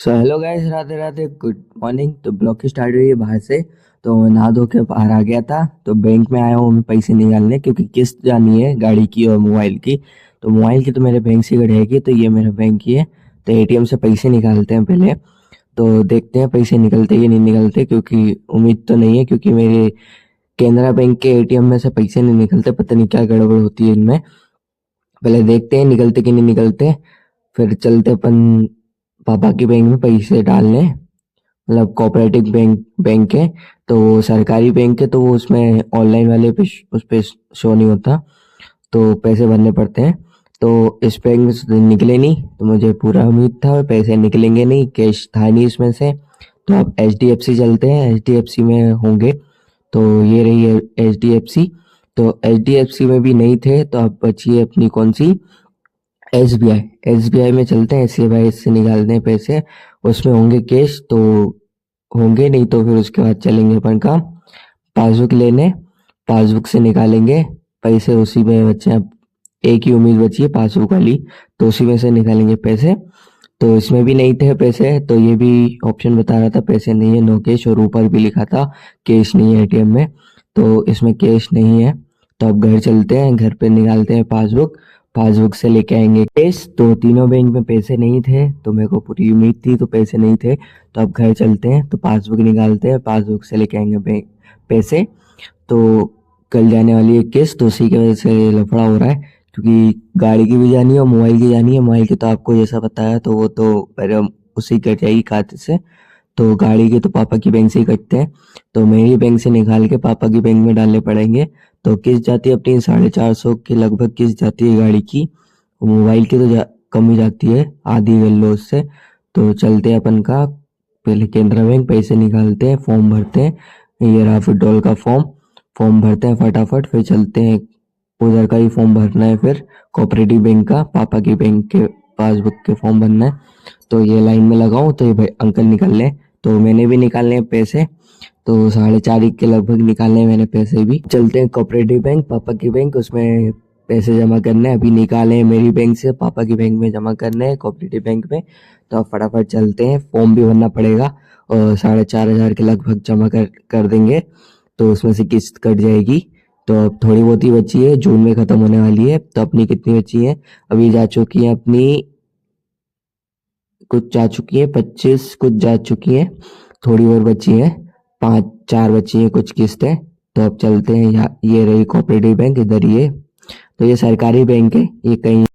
So hello guys, Radhe Radhe, good morning. तो blog की start हुई है बाहर से। तो मैं नहा धो के बाहर आ गया था, तो बैंक में आया हूँ मैं पैसे निकालने, क्योंकि किस्त जानी है गाड़ी की और मोबाइल की। तो मोबाइल की तो मेरे बैंक से कटेगी, तो ये मेरा बैंक ही है। तो एटीएम से पैसे निकालते हैं पहले। तो देखते हैं पैसे निकलते या नहीं निकलते, क्योंकि उम्मीद तो नहीं है, क्योंकि मेरे केनरा बैंक के एटीएम में से पैसे नहीं निकलते। पता नहीं क्या गड़बड़ होती है इनमें। पहले देखते हैं निकलते कि नहीं निकलते, फिर चलते अपन पापा के बैंक में पैसे डालने। मतलब कोऑपरेटिव बैंक है, तो वो सरकारी बैंक है, तो वो उसमें ऑनलाइन वाले पे उस पे शो नहीं होता, तो पैसे भरने पड़ते हैं। तो इस बैंक में से निकले नहीं, तो मुझे पूरा उम्मीद था पैसे निकलेंगे नहीं, कैश था नहीं इसमें से। तो अब एचडीएफसी चलते हैं, एचडीएफसी में होंगे। तो ये रही है एचडीएफसी। तो एचडीएफसी में भी नहीं थे, तो अब बची है अपनी कौन सी, एसबीआई। एसबीआई में चलते हैं, एसबीआई से निकालते हैं पैसे। उसमें होंगे कैश तो होंगे, नहीं तो फिर उसके बाद चलेंगे अपन का पासबुक लेने। पासबुक से निकालेंगे पैसे, उसी में बचे अब एक ही उम्मीद बची है पासबुक वाली, तो उसी में से निकालेंगे पैसे। तो इसमें भी नहीं थे पैसे, तो ये भी ऑप्शन बता रहा था पैसे नहीं है, नो कैश, और ऊपर भी लिखा था कैश नहीं है एटीएम में। तो इसमें कैश नहीं है। तो अब घर चलते हैं, घर पे निकालते हैं पासबुक। पासबुक से लेके आएंगे कैश। तो तीनों बैंक में पैसे नहीं थे, तो मेरे को पूरी उम्मीद थी, तो पैसे नहीं थे। तो अब घर चलते हैं, तो पासबुक निकालते हैं, पासबुक से लेके आएंगे बैंक पैसे। तो कल जाने वाली है किस्त, तो उसी की वजह से लफड़ा हो रहा है, क्योंकि गाड़ी की भी जानी है और मोबाइल की जानी है। मोबाइल की तो आपको जैसा बताया, तो वो तो मेरे उसी कट जाएगी खाते से। तो गाड़ी के तो पापा की बैंक से ही कटते हैं, तो मेरी बैंक से निकाल के पापा की बैंक में डालने पड़ेंगे। तो किस्त जाती है अपनी 450 के लगभग किस्त जाती है गाड़ी की। मोबाइल की तो कम ही जाती है, आधी कर लो उससे। तो चलते हैं अपन का पहले केनरा बैंक, पैसे निकालते हैं, फॉर्म भरते हैं। ये रहा विड्रॉल का फॉर्म। फॉर्म भरते हैं फटाफट, फिर चलते हैं, उधर का ही फॉर्म भरना है, फिर कोऑपरेटिव बैंक का, पापा की बैंक के पासबुक के फॉर्म भरना है। तो ये लाइन में लगाऊं, तो ये भाई अंकल निकाल लें। तो मैंने भी निकालने हैं पैसे, तो 4:30 के लगभग निकालने हैं मैंने पैसे भी। चलते हैं कोऑपरेटिव बैंक, पापा की बैंक, उसमें पैसे जमा करने हैं। अभी निकाले हैं मेरी बैंक से, पापा की बैंक में जमा करने हैं कोऑपरेटिव बैंक में। तो अब फटाफट चलते हैं, फॉर्म भी भरना पड़ेगा, और 4,500 के लगभग जमा कर देंगे, तो उसमें से किस्त कट जाएगी। तो अब थोड़ी बहुत ही बची है, जून में खत्म होने वाली है। तो अपनी कितनी बची है, अभी जा चुकी है अपनी, कुछ जा चुकी है 25, कुछ जा चुकी है, थोड़ी और बची है, 5-4 बची है कुछ किस्तें। तो अब चलते हैं, यहाँ ये रही कोऑपरेटिव बैंक, इधर ये। तो ये सरकारी बैंक है, ये कहीं